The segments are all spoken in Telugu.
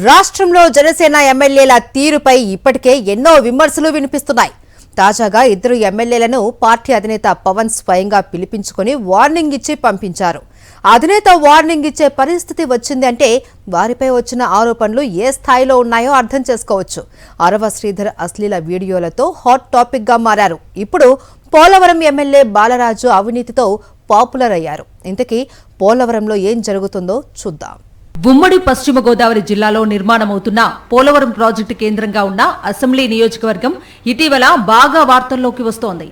రాష్ట్రంలో జనసేన ఎమ్మెల్యేల తీరుపై ఇప్పటికే ఎన్నో విమర్శలు వినిపిస్తున్నాయి. తాజాగా ఇద్దరు ఎమ్మెల్యేలను పార్టీ అధినేత పవన్ స్వయంగా పిలిపించుకొని వార్నింగ్ ఇచ్చి పంపించారు. అధినేత వార్నింగ్ ఇచ్చే పరిస్థితి వచ్చింది అంటే వారిపై వచ్చిన ఆరోపణలు ఏ స్థాయిలో ఉన్నాయో అర్థం చేసుకోవచ్చు. అరవ శ్రీధర్ అశ్లీల వీడియోలతో హాట్ టాపిక్ గా మారారు. ఇప్పుడు పోలవరం ఎమ్మెల్యే బాలరాజు అవినీతితో పాపులర్ అయ్యారు. ఇంతకీ పోలవరంలో ఏం జరుగుతుందో చూద్దాం. ఉమ్మడి పశ్చిమ గోదావరి జిల్లాలో నిర్మాణమవుతున్న పోలవరం ప్రాజెక్టు కేంద్రంగా ఉన్న అసెంబ్లీ నియోజకవర్గం ఇటీవల బాగా వార్తల్లోకి వస్తోంది.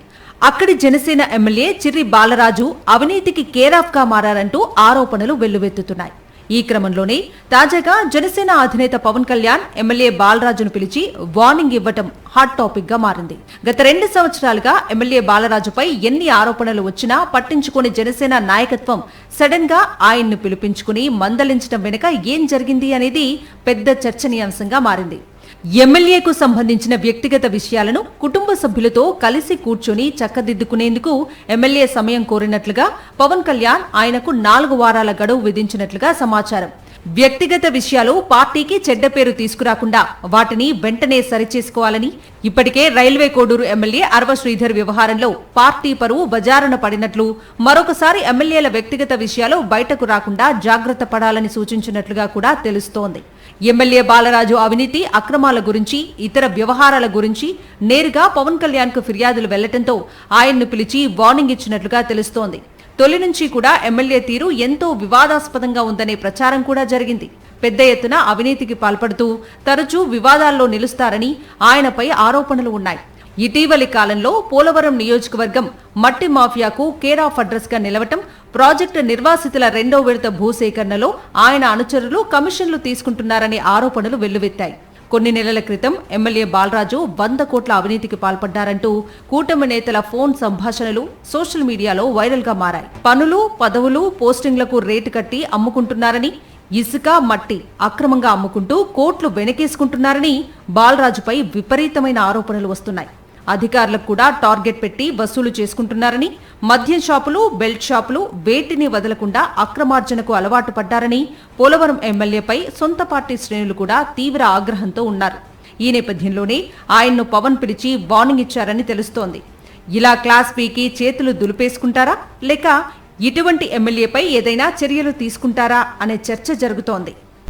అక్కడి జనసేన ఎమ్మెల్యే చిర్రి బాలరాజు అవినీతికి కేరాఫ్ గా మారారంటూ ఆరోపణలు వెల్లువెత్తుతున్నాయి. ఈ క్రమంలోనే తాజాగా జనసేన అధినేత పవన్ కళ్యాణ్ ఎమ్మెల్యే బాలరాజును పిలిచి వార్నింగ్ ఇవ్వటం హాట్ టాపిక్ గా మారింది. గత 2 సంవత్సరాలుగా ఎమ్మెల్యే బాలరాజుపై ఎన్ని ఆరోపణలు వచ్చినా పట్టించుకుని జనసేన నాయకత్వం సడన్ గా ఆయన్ను పిలిపించుకుని మందలించడం వెనుక ఏం జరిగింది అనేది పెద్ద చర్చనీయాంశంగా మారింది. ఎమ్మెల్యేకు సంబంధించిన వ్యక్తిగత విషయాలను కుటుంబ సభ్యులతో కలిసి కూర్చొని చక్కదిద్దుకునేందుకు ఎమ్మెల్యే సమయం కోరినట్లుగా పవన్ కళ్యాణ్ ఆయనకు 4 వారాల గడువు విధించినట్లుగా సమాచారం. వ్యక్తిగత విషయాలు పార్టీకి చెడ్డ పేరు తీసుకురాకుండా వాటిని వెంటనే సరిచేసుకోవాలని, ఇప్పటికే రైల్వే కోడూరు ఎమ్మెల్యే అరవ శ్రీధర్ వ్యవహారంలో పార్టీ పరువు బజారున పడినట్లు, మరొకసారి ఎమ్మెల్యేల వ్యక్తిగత విషయాలు బయటకు రాకుండా జాగ్రత్త పడాలని సూచించినట్లుగా కూడా తెలుస్తోంది. ఎమ్మెల్యే బాలరాజు అవినీతి అక్రమాల గురించి, ఇతర వ్యవహారాల గురించి నేరుగా పవన్ కళ్యాణ్ కు ఫిర్యాదులు వెళ్లటంతో ఆయన్ను పిలిచి వార్నింగ్ ఇచ్చినట్లుగా తెలుస్తోంది. తొలి నుంచి కూడా ఎమ్మెల్యే తీరు ఎంతో వివాదాస్పదంగా ఉందనే ప్రచారం కూడా జరిగింది. పెద్ద ఎత్తున అవినీతికి పాల్పడుతూ తరచూ వివాదాల్లో నిలుస్తారని ఆయనపై ఆరోపణలు ఉన్నాయి. ఇటీవలి కాలంలో పోలవరం నియోజకవర్గం మట్టి మాఫియాకు కేర్ ఆఫ్ అడ్రస్ గా నిలవటం, ప్రాజెక్టు నిర్వాసితుల 2వ విడత భూసేకరణలో ఆయన అనుచరులు కమిషన్లు తీసుకుంటున్నారనే ఆరోపణలు వెల్లువెత్తాయి. కొన్ని నెలల క్రితం ఎమ్మెల్యే బాలరాజు 100 కోట్ల అవినీతికి పాల్పడ్డారంటూ కూటమి నేతల ఫోన్ సంభాషణలు సోషల్ మీడియాలో వైరల్ గా మారాయి. పనులు, పదవులు, పోస్టింగ్లకు రేటు కట్టి అమ్ముకుంటున్నారని, ఇసుక, మట్టి అక్రమంగా అమ్ముకుంటూ కోట్లు వెనకేసుకుంటున్నారని బాలరాజుపై విపరీతమైన ఆరోపణలు వస్తున్నాయి. అధికారులకు కూడా టార్గెట్ పెట్టి వసూలు చేసుకుంటున్నారని, మద్యం షాపులు, బెల్ట్ షాపులు వేటిని వదలకుండా అక్రమార్జనకు అలవాటు పడ్డారని పోలవరం ఎమ్మెల్యేపై సొంత పార్టీ శ్రేణులు కూడా తీవ్ర ఆగ్రహంతో ఉన్నారు. ఈ నేపథ్యంలోనే ఆయన్ను పవన్ పిలిచి వార్నింగ్ ఇచ్చారని తెలుస్తోంది. ఇలా క్లాస్ పీకి చేతులు దులిపేసుకుంటారా, లేక ఇటువంటి ఎమ్మెల్యేపై ఏదైనా చర్యలు తీసుకుంటారా అనే చర్చ జరుగుతోంది.